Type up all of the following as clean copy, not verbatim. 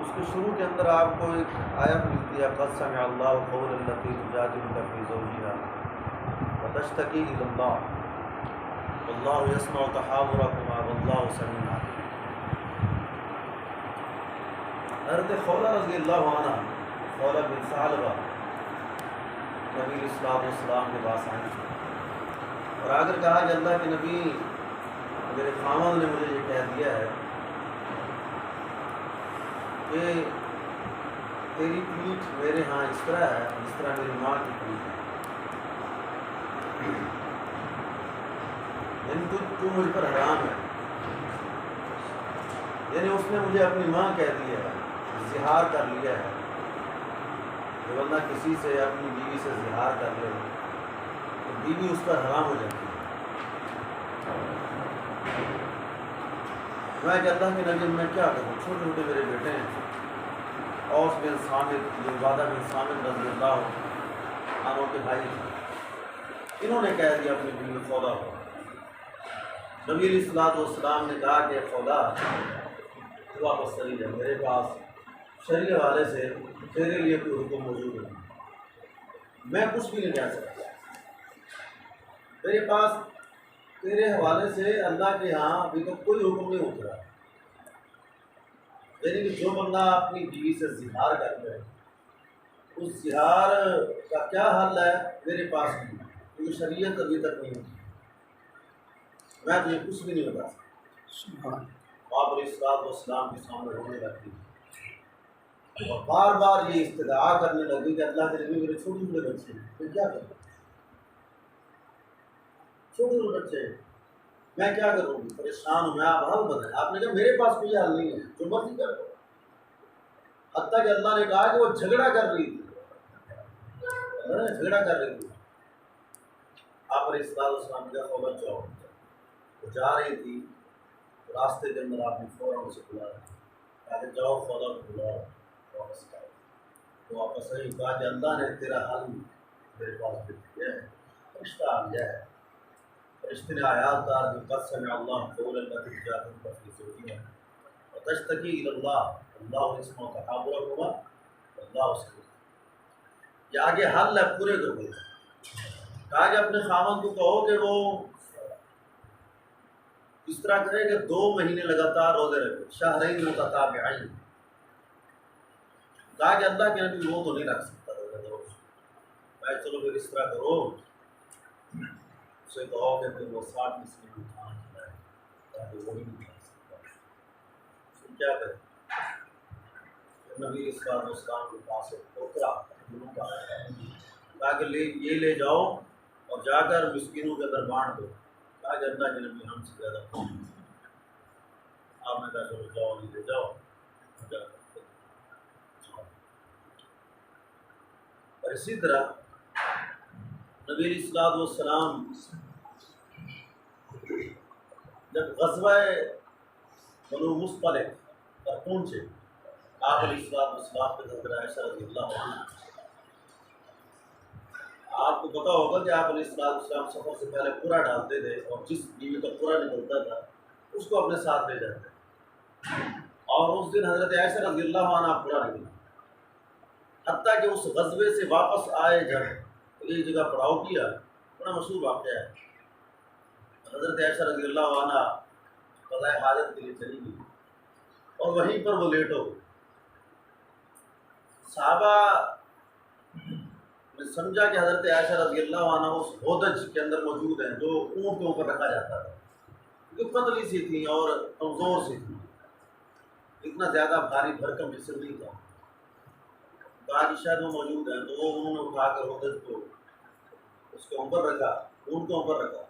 اس کے شروع کے اندر آپ کو ایک آیت ملتی ہے، قد سمع اللہ قول التی تجادلک فی زوجها وتشتکی الی اللہ واللہ یسمع تحاورکما واللہ سمیع علیم۔ حضرت خولہ رضی اللہ عنہ، خولہ بن ثعلبہ، نبی علیہ السلام کے پاس آئیں اور آ کر کہا کہ اللہ کے نبی، میرے خاوند نے مجھے یہ کہہ دیا ہے کہ تیری پیٹھ میرے ہاں اس طرح ہے جس طرح میری ماں کی پیٹھ ہے، یعنی تو مجھ پر حرام ہے۔ یعنی اس نے مجھے اپنی ماں کہہ دیا ہے، زہار کر لیا ہے کہ بندہ کسی سے اپنی بیوی سے زہار کر لے تو بیوی اس پر حرام ہو جاتی ہے۔ میں کہ اللہ کے نبی میں کیا کروں، چھوٹے چھوٹے میرے بیٹے ہیں، اوس بن صامت، جو عبادہ بن صامت رضی اللہ عنہ کے بھائی تھے، انہوں نے کہہ دیا اپنی بیوی خولہ کو۔ نبی علیہ السلام نے کہا کہ خولہ تو واپس چلی جائے، میرے پاس شرعی حوالے سے تیرے لیے کوئی حکم موجود نہیں، میں کچھ بھی نہیں کہہ سکتا، میرے پاس تیرے حوالے سے اللہ کے ہاں ابھی تک کوئی حکم نہیں اترا۔ یعنی کہ جو بندہ اپنی بیوی سے زہار کر لے، اس زہار کا کیا حل ہے میرے پاس نہیں، کیونکہ شریعت ابھی تک نہیں ہوتی، میں تجھے کچھ بھی نہیں بتا سکتا۔ آپ علیہ السلام کے سامنے رونے لگتی اور بار بار یہ استدعا کرنے لگی کہ اللہ کے نبی، میرے چھوٹے چھوٹے بچے ہیں، میں کیا کروں، چھوٹے چھوٹے بچے ہیں، میں کیا کروں گی، پریشان ہوں میں، آپ حل بتائیں۔ آپ نے کہا میرے پاس کوئی حل نہیں ہے، جو مرضی کر دو۔ حتیٰ کہ اللہ نے کہا کہ وہ جھگڑا کر رہی تھی، اللہ نے جھگڑا کر رہی تھی۔ آپ علیہ السلام نے کہا خولہ جاؤ، وہ جا رہی تھی، راستے کے اندر آپ نے فوراً اسے بلایا، کہا کہ جاؤ خولہ کو بلاؤ، واپس آؤ۔ تو واپس آئی، کہا کہ اللہ نے تیرا حل میرے پاس بھیج دیا ہے، فرشتہ آ گیا ہے، فرشتے نے آیات کار دی، قد سمع اللہ قول التی تجادلک فی زوجها وتشتکی الی اللہ واللہ یسمع تحاورکما واللہ سمیع علیم۔ یہ آگے حل ہے پورے کو پورے۔ کہا کہ اپنے خاوند کو کہو کہ وہ اس طرح کرے کہ 2 مہینے لگاتار روزے رکھے، شہرین متتابعین۔ کہا کہ اللہ کے نبی وہ تو نہیں رکھ سکتا روزے روز، میں چلو پھر اس طرح کرو، اسے کہو کہ پھر وہ 60 مسکینوں کو کھانا کھلائے، تاکہ وہ بھی نہیں کھا سکتا۔ پھر کیا کرے، نبی علیہ السلام کے پاس ایک ٹوکرا دونوں کا کہا کہ یہ لے جاؤ اور جا کر مسکینوں کے اندر بانٹ دو۔ کہا کہ اللہ کے نبی ہم سے زیادہ کون ہے۔ آپ نے کہا چلو جاؤ، نہیں لے جاؤ، اور اسی طرح نبی علیہ السلام جب غزوہ بنو مصطلق پر پہنچے، آپ علیہ السلام کے حضرت عائشہ رضی اللہ عنہ، آپ کو پتا ہوگا کہ آپ علیہ السلام سفر سے پہلے پورا ڈالتے تھے، اور جس بیوی کا پورا نکلتا تھا اس کو اپنے ساتھ لے جاتے، اور اس دن حضرت عائشہ رضی اللہ عنہ پورا نکلا، حتیٰ کہ اس غزوے سے واپس آئے جب ایک جگہ پڑاؤ کیا، بڑا مشہور واقعہ ہے، حضرت عائشہ رضی اللہ عنہ قضاء حاجت کے لیے چلی گئی اور وہیں پر وہ لیٹ ہو گئی۔ صحابہ نے سمجھا کہ حضرت عائشہ رضی اللہ عنہ اس ہودج کے اندر موجود ہیں جو اونٹ کے اوپر رکھا جاتا تھا، کیونکہ پتلی سی تھی اور کمزور سی تھی، اتنا زیادہ بھاری بھرکم جسم نہیں تھا۔ کہا کہ شاید وہ موجود ہیں، تو وہ انہوں نے اٹھا کر ہودج کو اس کے اوپر رکھا، اونٹ کے اوپر رکھا،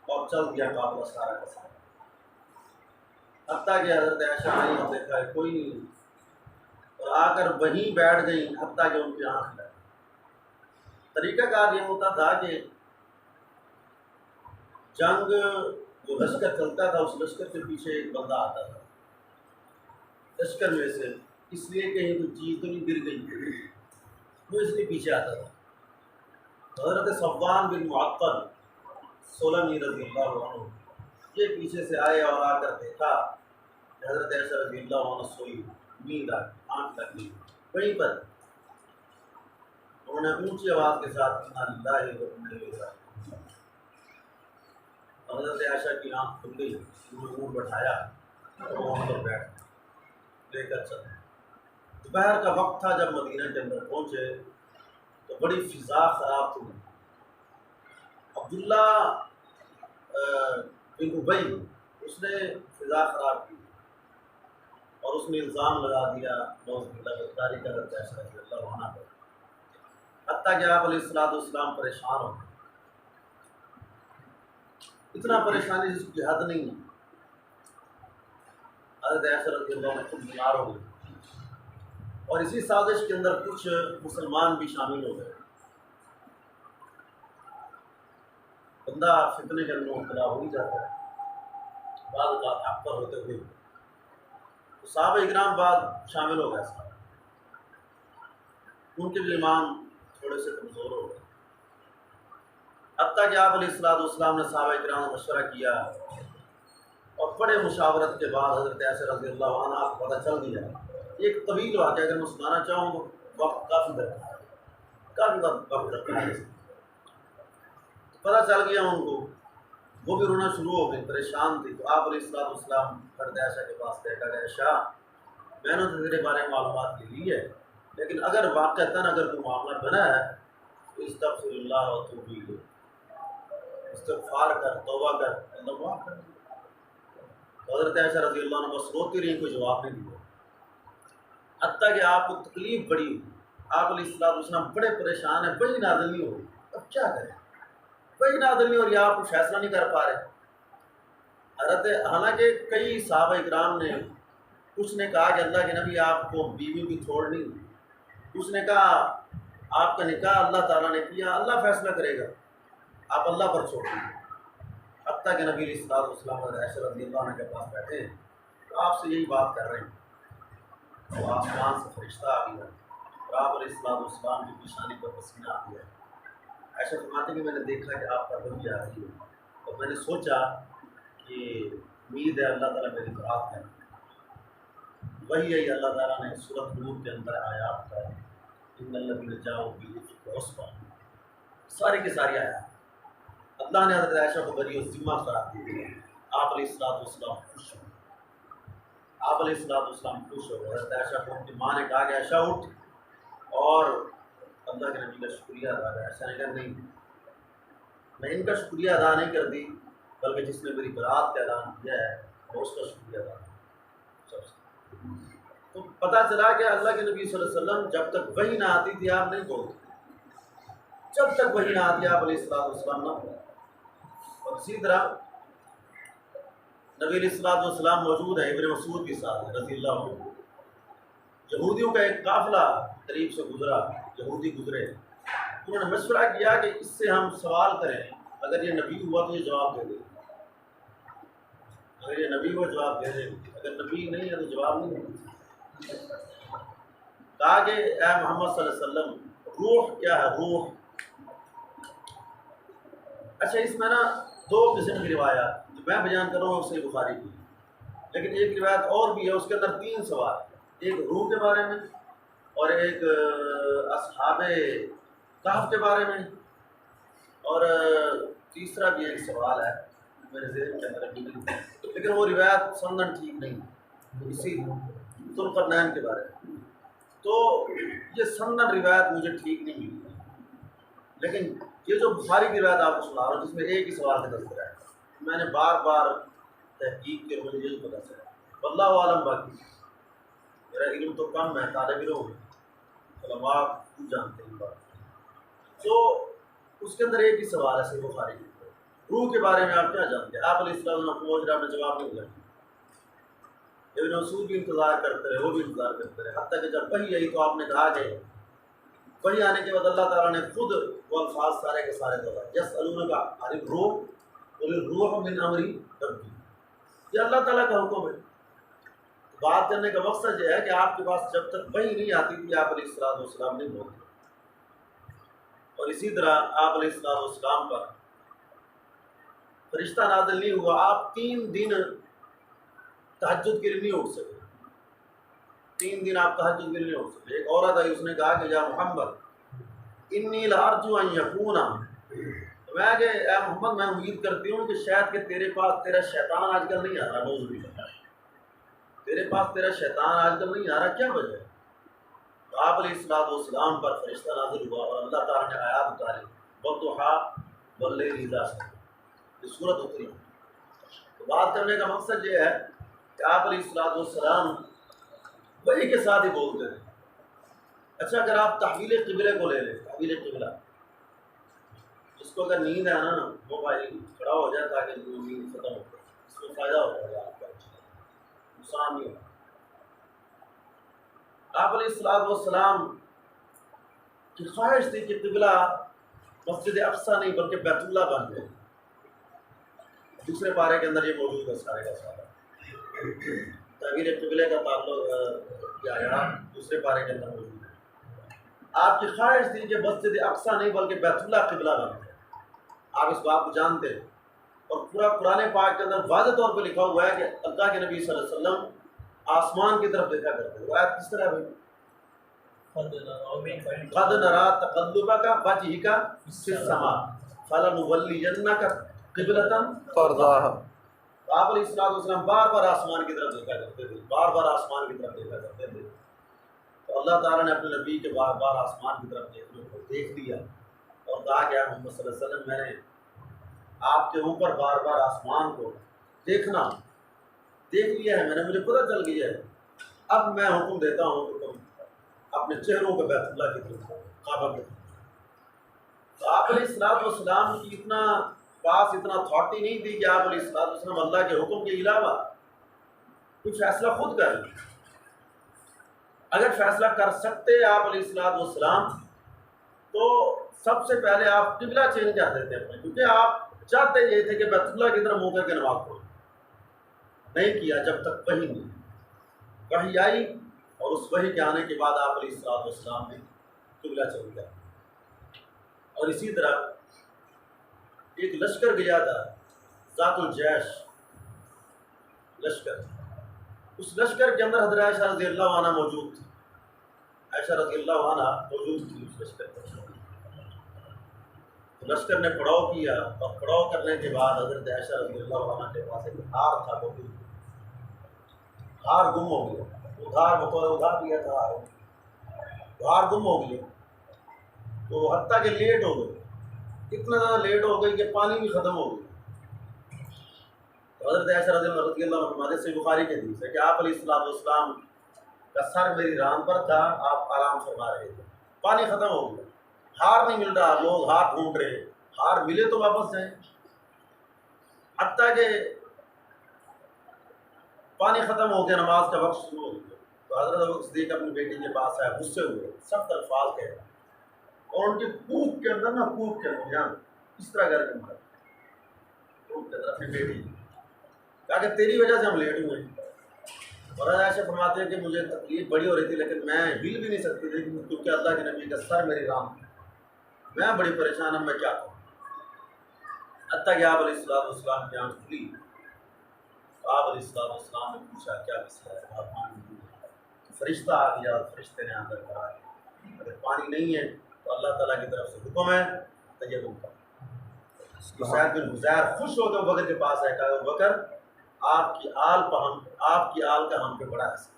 اور چل دیا قافلہ سارا کا سارا، حتیٰ کہ حضرت عائشہ آئی اور دیکھا ہے کوئی نہیں، اور آ کر وہیں بیٹھ گئی، حتیٰ کہ ان کی آنکھ لگی۔ طریقہ کار یہ ہوتا تھا کہ جنگ جو لشکر چلتا تھا، اس لشکر کے پیچھے ایک بندہ آتا تھا، لشکر میں سے اس لیے کہیں کوئی چیز تو نہیں گر گئی، وہ اس لیے پیچھے آتا تھا۔ حضرت صفوان بن معطل سلمی رضی اللہ عنہ یہ پیچھے سے آئے اور آ کر دیکھا کہ حضرت عائشہ رضی اللہ عنہ سوئی، نیند آ گئی، آنکھ لگ گئی، وہیں پر انہوں نے اونچی آواز کے ساتھ انا للہ و انا الیہ راجعون، حضرت عائشہ کی آنکھ کھل گئی، انہوں نے اونٹ بٹھایا اور وہاں پر بیٹھ لے کر چلے۔ دوپہر کا وقت تھا جب مدینہ کے اندر پہنچے تو بڑی فضا خراب تھی۔ عبداللہ بن ابی اس نے فضا خراب کی اور اس نے الزام لگا دیا نعوذ باللہ غداری کا حضرت عائشہ رضی اللہ عنہ پر، حتیٰ کہ آپ علیہ السلام پریشان ہو گئے، اتنا پریشانی جس کی حد نہیں ہے۔ حضرت عائشہ رضی اللہ عنہ خود بیمار ہو گئی اور اسی سازش کے اندر کچھ مسلمان بھی شامل ہو گئے۔ بندہ فتنے کے اندر مبتلا ہو ہی جاتا ہے، بعض اوقات حق پر ہوتے ہوئے تو صحابہ اکرام بعد شامل ہو گئے، ان کے بھی ایمان تھوڑے سے کمزور ہو گئے، حتیٰ کہ آپ علیہ السلام نے صحابہ اکرام سے مشورہ کیا اور بڑے مشاورت کے بعد حضرت عائشہ رضی اللہ عنہ کو پتہ چل گیا۔ ایک طویل واقعہ اگر میں سنانا چاہوں تو وقت کافی درکار ہے، کافی وقت درکار ہے، پتہ چل گیا ان کو، وہ بھی رونا شروع ہو گئی، پریشان تھی۔ تو آپ علیہ السلام حضرت عائشہ کے پاس گئے، کہا عائشہ میں نے تو تیرے بارے میں معلومات لے لی ہے، لیکن اگر واقعتاً اگر کوئی معاملہ بنا ہے تو استغفر اللہ و توب الیہ، استغفار کر، توبہ کر، اللہ معاف کر۔ تو حضرت عائشہ رضی اللہ عنہ بس روتی رہی، کوئی جواب نہیں دیا، حتیٰ کہ آپ کو تکلیف بڑی ہوئی، آپ علیہ السلام بڑے پریشان ہیں، وہی نازل نہیں ہو رہی، اب کیا کریں، وہی نازل نہیں ہو رہی، آپ کو فیصلہ نہیں کر پا رہے۔ حضرت حالانکہ کئی صحابہ اکرام نے، کچھ نے کہا کہ اللہ کے نبی آپ کو بیوی بھی چھوڑنی، کچھ نے کہا آپ کا نکاح اللہ تعالیٰ نے کیا، اللہ فیصلہ کرے گا، آپ اللہ پر چھوڑ دیجیے۔ حتیٰ کہ نبی علیہ السلام عائشہ رضی اللہ عنہ کے پاس بیٹھے تو آپ سے یہی بات کر رہے ہیں، تو آسمان سے فرشتہ آ گیا اور آپ علیہ السلام کی پیشانی پر پسینہ آ گیا۔ عائشہ فرماتی کہ میں نے دیکھا کہ آپ کا وحی آ رہی ہے اور میں نے سوچا کہ امید ہے اللہ تعالیٰ میری برات ہے، وہی ہے اللہ تعالیٰ نے سورۃ نور کے اندر آیات کا ان الذین جاؤوا بالافک عصبۃ، ساری کی ساری آیات اللہ نے حضرت عائشہ کو بری ذمہ قرار دی۔ آپ علیہ السلام خوش ہوئے، آپ علیہ السلام خوش ہو گئے۔ حضرت عائشہ کو ان کی ماں نے کہا کہ عائشہ اٹھ اور اللہ کے نبی کا شکریہ ادا کر۔ عائشہ نے کہا نہیں، میں ان کا شکریہ ادا نہیں کرتی، بلکہ جس نے میری برات کا اعلان کیا ہے میں اس کا شکریہ ادا کروں۔ تو پتہ چلا کہ اللہ کے نبی صلی اللہ علیہ وسلم جب تک وحی نہ آتی تھی آپ نہیں بولتے، جب تک وحی نہ آتی آپ علیہ السلام نہ بولتے۔ اور اسی طرح نبی علیہ السلام موجود ہیں، ابن مسعود کے ساتھ رضی اللہ عنہ، یہودیوں کا ایک قافلہ قریب سے گزرا، یہودی گزرے، انہوں نے مشورہ کیا کہ اس سے ہم سوال کریں، اگر یہ نبی ہوا تو یہ جواب دے دے، اگر یہ نبی ہوا جواب دے دے، اگر نبی نہیں ہے تو جواب نہیں دے۔ کہا کہ اے محمد صلی اللہ علیہ وسلم روح کیا ہے، روح؟ اچھا اس میں نا دو قسم کی روایات جو میں بیان کر رہا ہوں صحیح بخاری کی، لیکن ایک روایت اور بھی ہے، اس کے اندر تین سوال، ایک روح کے بارے میں اور ایک اصحاب کہف کے بارے میں، اور تیسرا بھی ایک سوال ہے میرے ذہن کے اندر ابھی نہیں، لیکن وہ روایت سندن ٹھیک نہیں، اسی ذوالقرنین کے بارے میں، تو یہ سندن روایت مجھے ٹھیک نہیں ملی، لیکن یہ جو بخاری کی روایت آپ کو سنا رہا ہوں جس میں ایک ہی سوال کا تذکرہ ہے، میں نے بار بار تحقیق کی اور مجھے یہی پتہ چلا، واللہ عالم، باقی میرا علم تو کم ہے، طالب علم علماء خود جانتے ہیں بات۔ تو اس کے اندر ایک ہی سوال ہے صحیح بخاری کی، روح کے بارے میں آپ کیا جانتے ہیں؟ آپ علیہ السلام نے جواب نہیں دیا، ابن مسعود بھی انتظار کرتے رہے، وہ بھی انتظار کرتے رہے، حتیٰ کہ جب وحی آئی تو آپ نے کہا کہ وحی آنے کے بعد اللہ تعالیٰ نے خود وہ الفاظ سارے کے سارے دہرائے، یسألونک عن الروح قل الروح من امر ربی، یہ اللہ تعالیٰ کا حکم ہے۔ بات کرنے کا مقصد یہ ہے کہ آپ کے پاس جب تک وحی نہیں آتی تھی آپ علیہ السلام نہیں بولتے، اور اسی طرح آپ علیہ السلام پر فرشتہ نازل نہیں ہوا، آپ 3 دن تہجد کے لیے نہیں اٹھ سکے، 3 دن آپ تہجد بھی نہیں اٹھ سکتے. ایک عورت آئی, اس نے کہا کہ یا محمد انی لارجو ان یکونا, میں کہ اے محمد میں امید کرتی ہوں کہ شاید کہ تیرے پاس تیرا شیطان آج کل نہیں آ رہا. نعوذ باللہ, تیرے پاس تیرا شیطان آج کل نہیں آ رہا, کیا وجہ ہے؟ تو آپ علیہ السلام پر فرشتہ نازل ہوا اور اللہ تعالیٰ نے آیات اتاری, والضحیٰ واللیل اذا سجی, یہ سورت اتری. تو بات کرنے کا مقصد یہ ہے کہ آپ علیہ السلام وحی کے ساتھ ہی بولتے ہیں. اچھا, اگر آپ تحویل قبلے کو لے لیں, تحویل قبلہ, اس کو اگر نیند ہے نا, وہ بھائی کھڑا ہو جائے تاکہ نیند ختم ہو جائے, اس میں فائدہ ہو جائے گا, آپ کا نقصان نہیں ہوگا. آپ علیہ السلام کی خواہش تھی کہ قبلہ مسجد اقصی نہیں بلکہ بیت اللہ بن جائے. دوسرے پارے کے اندر یہ موجود ہے سارے کا سارا. تحویل قبلے کا تعلق کیا ہے دوسرے پارے کے اندر موجود ہے. آپ کی خواہش تھی کہ مسجد اقصی نہیں بلکہ بیت اللہ قبلہ بن جائے. آپ اس بات کو جانتے ہیں, اور پورا قرآن پاک کے اندر واضح طور پہ لکھا ہوا ہے کہ اللہ کے نبی صلی اللہ علیہ وسلم آسمان کی طرف دیکھا کرتے. وہ آیت کس طرح ہے؟ قد نرا تقلبک وجہک فی السماء فلنولینک قبلۃ ترضاھا. آپ علیہ السلام بار بار آسمان کی طرف دیکھا کرتے تھے, بار بار آسمان کی طرف دیکھا کرتے تھے. تو اللہ تعالیٰ نے اپنے نبی کے بار بار آسمان کی طرف دیکھنے کو دیکھ لیا اور کہا کہ محمد صلی اللہ علیہ وسلم, میں نے آپ کے اوپر بار بار آسمان کو دیکھنا دیکھ لیا ہے, میں نے, مجھے پتہ چل گیا ہے. اب میں حکم دیتا ہوں کہ تم اپنے چہروں کو بیت اللہ کی طرف, کعبہ کی طرف. تو آپ علیہ السلام کی اتنا تھاٹی نہیں تھی کہ آپ علیہ السلام اللہ کے حکم کے علاوہ کچھ فیصلہ خود کر لیں. اگر فیصلہ کر سکتے آپ علیہ السلام تو سب سے پہلے آپ قبلہ چینج کر دیتے اپنے, کیونکہ آپ چاہتے یہ تھے کہ بیت اللہ کی طرف منہ کر کے نماز پڑھو. نہیں کیا جب تک وحی نہیں. وحی آئی اور اس وحی کے آنے کے بعد آپ علیہ السلام نے قبلہ چینج کیا. اور اسی طرح ایک لشکر گیا تھا, ذات الجیش لشکر, اس لشکر کے اندر حضرت عائشہ رضی اللہ عنہ موجود تھی. عائشہ رضی اللہ عنہ موجود تھی اس لشکر کے. لشکر نے پڑاؤ کیا اور پڑاؤ کرنے کے بعد حضرت عائشہ رضی اللہ عنہ کے پاس ایک ہار تھا, وہ ہار گم ہو گیا. ادھار بطور ادھار لیا تھا, ہار گم ہو گیا. تو حتیٰ کہ لیٹ ہو گئی, اتنا زیادہ لیٹ ہو گئی کہ پانی بھی ختم ہو گیا. تو حضرت عائشہ رضی اللہ عنہ حدیث سے بخاری کے حدیث ہے کہ آپ علیہ السلام کا سر میری ران پر تھا, آپ آرام فرما رہے تھے, پانی ختم ہو گیا, ہار نہیں مل رہا, لوگ ہار ڈھونڈ رہے, ہار ملے تو واپس جائیں. حتیٰ کہ پانی ختم ہو گیا, نماز کا وقت شروع ہو گیا. تو حضرت صدیق اپنی بیٹی کے پاس آئے, غصے ہوئے, سخت الفاظ کہے, اور ان کی پوک کے اندر پوک کے اندر یہاں اس طرح کر کے مارا, پوک کے اندر اپنی بیٹی, کہا کہ تیری وجہ سے ہم لیٹ ہوئے. اور عائشہ فرماتے ہیں کہ مجھے تکلیف بڑی ہو رہی تھی لیکن میں ہل بھی نہیں سکتی تھی کیونکہ اللہ کے نبی کا سر میری رام, میں بڑی پریشان ہوں, میں کیا کروں. حتیٰ کہ آپ علیہ السلام کی آنکھ کھلی. آپ علیہ السلام نے پوچھا کیا مسئلہ ہے, آپ پانی نہیں ہے. فرشتہ آ گیا اور فرشتے نے آ کر کہا اگر پانی نہیں ہے تو اللہ تعالیٰ کی طرف سے حکم ہے تیمم کا. سعید بن حذیر خوش ہو کے ابوبکر کے پاس آئے, کہا ابوبکر آپ کی آل کا ہم پہ بڑا حسن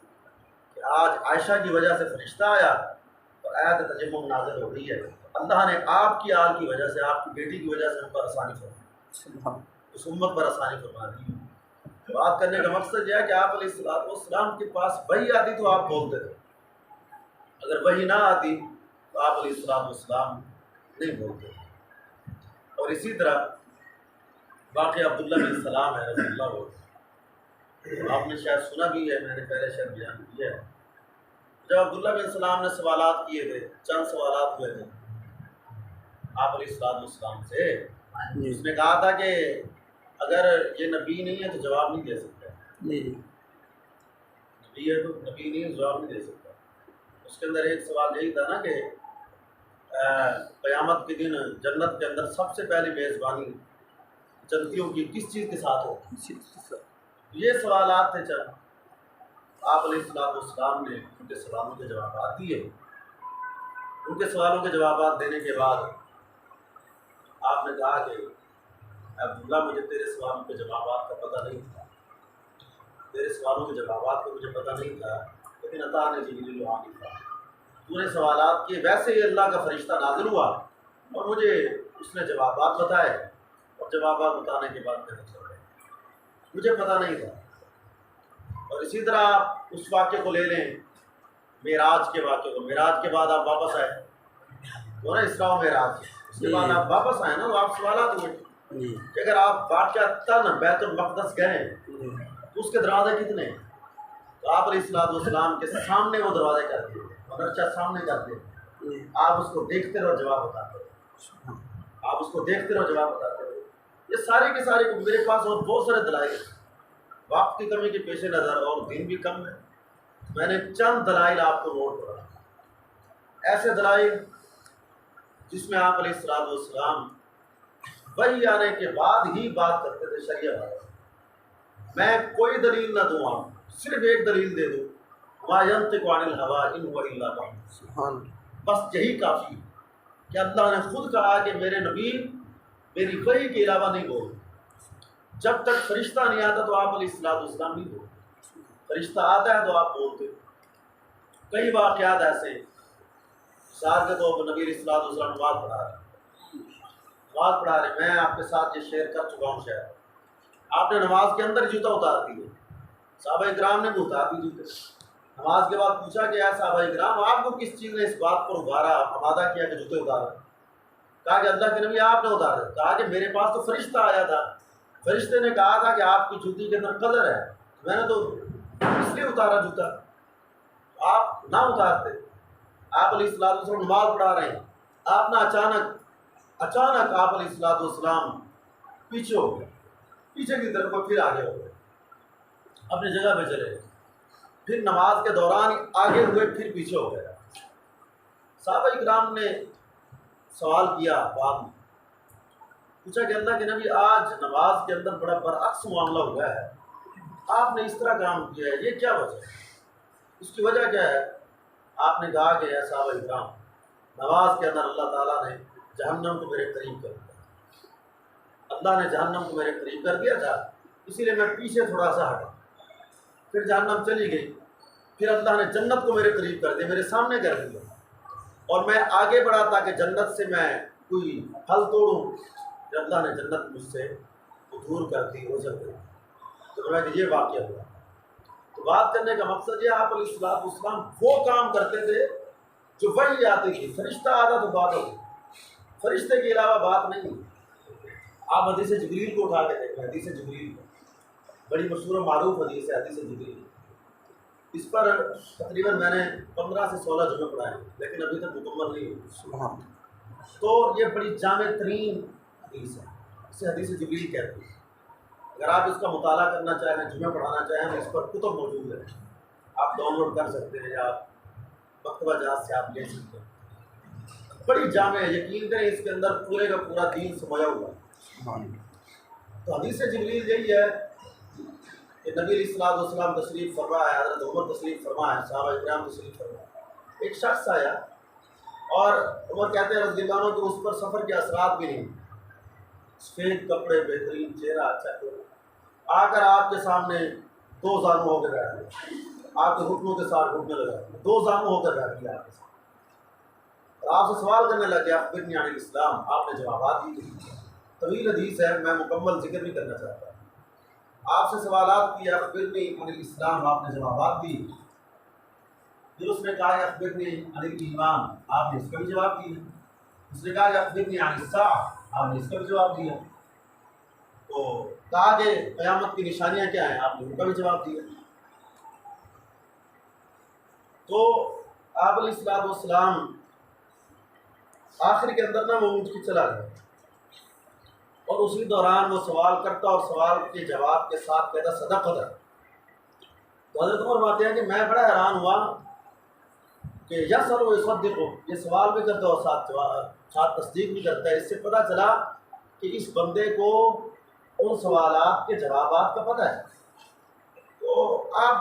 کہ آج عائشہ کی وجہ سے فرشتہ آیا اور آیت تیمم نازل ہو رہی ہے. اللہ نے آپ کی آل کی وجہ سے, آپ کی بیٹی کی وجہ سے ہم پر آسانی فرمائی, اس امت پر آسانی فرما دی. بات کرنے کا مقصد یہ ہے کہ آپ علیہ السلام کے پاس وحی آتی تو آپ بولتے تھے, اگر وحی نہ آتی تو آپ علیہ السلام نہیں بولتے. اور اسی طرح باقی عبداللہ بن سلام ہے رضی اللہ عنہ, آپ نے شاید سنا بھی ہے, میں نے پہلے شاید بیان کیا ہے. جب عبداللہ بن سلام نے سوالات کیے تھے, چند سوالات ہوئے تھے آپ علیہ السلام سے, اس نے کہا تھا کہ اگر یہ نبی نہیں ہے تو جواب نہیں دے سکتا, نبی ہے تو نبی نہیں ہے جواب نہیں دے سکتا. اس کے اندر ایک سوال یہی تھا نا کہ قیامت کے دن جنت کے اندر سب سے پہلی میزبانی جنتیوں کی کس چیز کے ساتھ ہو. یہ سوالات تھے چند. آپ علیہ السلام نے ان کے سوالوں کے جوابات دیے۔ ان کے سوالوں کے جوابات دینے کے بعد آپ نے کہا کہ عبداللہ مجھے تیرے سوالوں کے جوابات کا پتہ نہیں تھا، تیرے سوالوں کے جوابات کا مجھے پتہ نہیں تھا، لیکن عطا نے جبریل روحانی تھا، تو نے سوالات کیے، ویسے ہی اللہ کا فرشتہ نازل ہوا اور مجھے اس نے جوابات بتائے، اور جوابات بتانے کے بعد میں چل گیا، مجھے پتہ نہیں تھا۔ اور اسی طرح آپ اس واقعے کو لے لیں، معراج کے واقعے کو، معراج کے بعد آپ واپس آئے، وہ نا اسراء و معراج، اس کے بعد آپ واپس آئے نا، تو آپ سوالات ہوئے کہ اگر آپ واقعہ تن بیت المقدس گئے تو اس کے دروازے کتنے ہیں؟ تو آپ علیہ السلام کے سامنے وہ دروازے کر دیے، مدرسہ سامنے کر دیے، آپ اس کو دیکھتے رہو جواب بتاتے رہو، آپ اس کو دیکھتے رہو جواب بتاتے رہو۔ یہ سارے کے سارے میرے پاس اور بہت سارے دلائل ہیں، وقت کی کمی کے پیش نظر اور دن بھی کم ہے، میں نے چند دلائل آپ کو نوٹ کرا، ایسے دلائل جس میں آپ علیہ السلام وحی آنے کے بعد ہی بات کرتے تھے شریعہ بات، میں کوئی دلیل نہ دوں، آپ صرف ایک دلیل دے دوں، ما ینطق عن الہوی ان هو الا وحی، بس یہی کافی ہے کہ اللہ نے خود کہا کہ میرے نبی میری وحی کے علاوہ نہیں بول، جب تک فرشتہ نہیں آتا تو آپ علیہ السلام نہیں بولتے، فرشتہ آتا ہے تو آپ بولتے۔ کئی واقعات ایسے ہیں، مثال کے طور پر نبی علیہ السلام نماز پڑھا رہے، میں آپ کے ساتھ یہ شیئر کر چکا ہوں شاید، آپ نے نماز کے اندر جوتا اتار دیے، صحابہ اکرام نے بھی اتار دی جوتے، نماز کے بعد پوچھا کہ اے صحابہ اکرام آپ کو کس چیز نے اس بات پر ابھارا، آمادہ کیا کہ جوتے اتارا؟ کہا کہ اللہ کے نبی آپ نے اتارے، کہا کہ میرے پاس تو فرشتہ آیا تھا، فرشتے نے کہا تھا کہ آپ کی جوتی کے اندر قدر ہے، میں نے تو اس لیے اتارا جوتا، آپ نہ اتارتے۔ آپ علیہ السلام نماز پڑھا رہے ہیں، آپ نہ اچانک آپ علیہ السلام پیچھے ہو گئے، پیچھے کی طرف پھر آگے ہو گئے، اپنی جگہ پہ چلے گئے، پھر نماز کے دوران آگے ہوئے پھر پیچھے ہو گئے۔ صحابہ اکرام نے سوال کیا، بعد میں پوچھا کہ اللہ کے نبی آج نماز کے اندر بڑا برعکس معاملہ ہوا ہے، آپ نے اس طرح کام کیا ہے، یہ کیا وجہ ہے، اس کی وجہ کیا ہے؟ آپ نے کہا کہ اے صحابہ اکرام، نماز کے اندر اللہ تعالیٰ نے جہنم کو میرے قریب کر دیا، اللہ نے جہنم کو میرے قریب کر دیا تھا، اسی لیے میں پیچھے تھوڑا سا ہٹا، پھر جہنم چلی گئی، پھر اللہ نے جنت کو میرے قریب کر دیا، میرے سامنے کر دیا، اور میں آگے بڑھا تاکہ جنت سے میں کوئی پھل توڑوں، پھر اللہ نے جنت مجھ سے دور کر دی، اوجھل کر دی، تو میں کہ یہ واقعہ ہوا۔ تو بات کرنے کا مقصد یہ، آپ علیہ السلام وہ کام کرتے تھے جو وحی آتی تھی، فرشتہ آتا تو بات ہوتی، فرشتے کے علاوہ بات نہیں۔ آپ حدیث جبریل کو اٹھا کے دیکھیں، حدیث جبریل بڑی مشہور و معروف حدیث ہے، حدیث جبریل، اس پر تقریباً میں نے 15 سے 16 جمعے پڑھائے ہیں، لیکن ابھی تک مکمل نہیں ہوئی، تو یہ بڑی جامع ترین حدیث ہے، اسے حدیث جبریل کہتے ہیں۔ اگر آپ اس کا مطالعہ کرنا چاہیں، جمعہ پڑھانا چاہیں تو اس پر کتب موجود ہے، آپ ڈاؤن لوڈ کر سکتے ہیں، یا آپ مکتبہ جہاز سے آپ لے سکتے ہیں، بڑی جامع ہے، یقین کریں اس کے اندر پورے کا پورا دین سمایا ہوا ہے۔ تو حدیث جبریل یہی ہے کہ نبی علیہ السلام تشریف فرما ہے، حضرت عمر تشریف فرما ہے، صحابہ اکرام تشریف فرما ہے، ایک شخص آیا اور عمر کہتے ہیں رضی اللہ عنہ کہ اس پر سفر کے اثرات بھی نہیں، سفید کپڑے، بہترین چہرہ، اچھا چہرہ، آ کر آپ کے سامنے دو زانو ہو کے بیٹھ گیا، آپ کے گھٹنوں کے ساتھ گھٹنے لگا، دو زانو ہو کر بیٹھ گیا آپ کے ساتھ، اور آپ سے سوال کرنے لگ گیا اخبرنی عن الاسلام، آپ نے جوابات دیے، طویل حدیث ہے، میں مکمل ذکر نہیں کرنا چاہتا، آپ سے سوالات کیا اخبرنی عن الاسلام، آپ نے جوابات دی، پھر اس نے کہا اخبرنی عن الایمان، آپ نے اس کا بھی جواب دیا، اس نے کہا اخبرنی عن الساعہ، آپ نے اس کا بھی جواب دیا، تو کہا کہ قیامت کی نشانیاں کیا ہیں، آپ نے ان کا بھی جواب دیا۔ تو آپ علیہ السلام آخر کے اندر نا وہ اٹھ کے چلا گیا، اور اسی دوران وہ سوال کرتا اور سوال کے جواب کے ساتھ کہتا صدقت ہے۔ تو حضرت عمر فرماتے ہیں کہ میں بڑا حیران ہوا کہ یسأل و یصدق، یہ سوال بھی کرتا اور ساتھ تصدیق بھی کرتا ہے، اس سے پتہ چلا کہ اس بندے کو ان سوالات کے جوابات کا پتہ ہے۔ تو آپ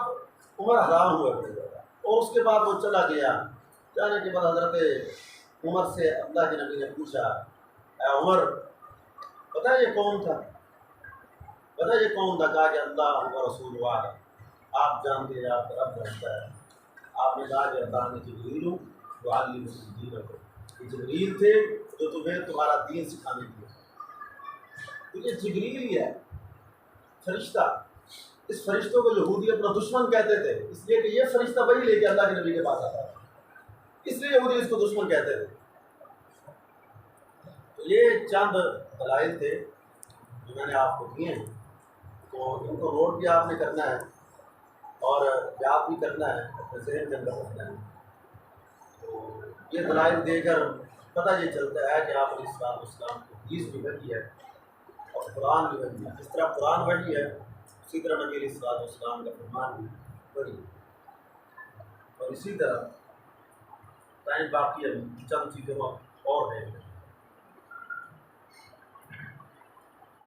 عمر حیران ہوئے بڑے زیادہ، اور اس کے بعد وہ چلا گیا۔ جانے کے بعد حضرت عمر سے اللہ کے نبی نے پوچھا، اے عمر پتہ ہے یہ کون تھا؟ پتہ ہے یہ کون تھا؟ کہا کہ اللہ و رسول آپ جانتے ہیں، آپ کا رب جانتا ہے۔ آپ نے کہا کہ اللہ نے جبریل ہوں جو عالم دین کو، یہ جبریل تھے جو تمہیں تمہارا دین سکھانے کے لیے۔ تو یہ جبریل ہی ہے، فرشتہ۔ اس فرشتوں کو یہودی اپنا دشمن کہتے تھے، اس لیے کہ یہ فرشتہ وہی لے کے اللہ کے نبی کے پاس آتا ہے، اس لیے یہودی اس کو دشمن کہتے تھے۔ تو یہ چند دلائل تھے جو میں نے آپ کو دیے ہیں، تو ان کو نوٹ بھی آپ نے کرنا ہے اور یاد بھی کرنا ہے، اپنے ذہن کے اندر رکھنا ہے۔ تو یہ دلائل دے کر پتہ یہ چلتا ہے کہ آپ علیہ السلام کو حدیث بھی وحی ہے اور قرآن بھی وحی ہے۔ جس طرح قرآن وحی ہے اسی طرح نبی علیہ السلام کا فرمان بھی وحی ہے۔ اور اسی طرح ٹائم باقی ہے، چند چیزوں اور ہے۔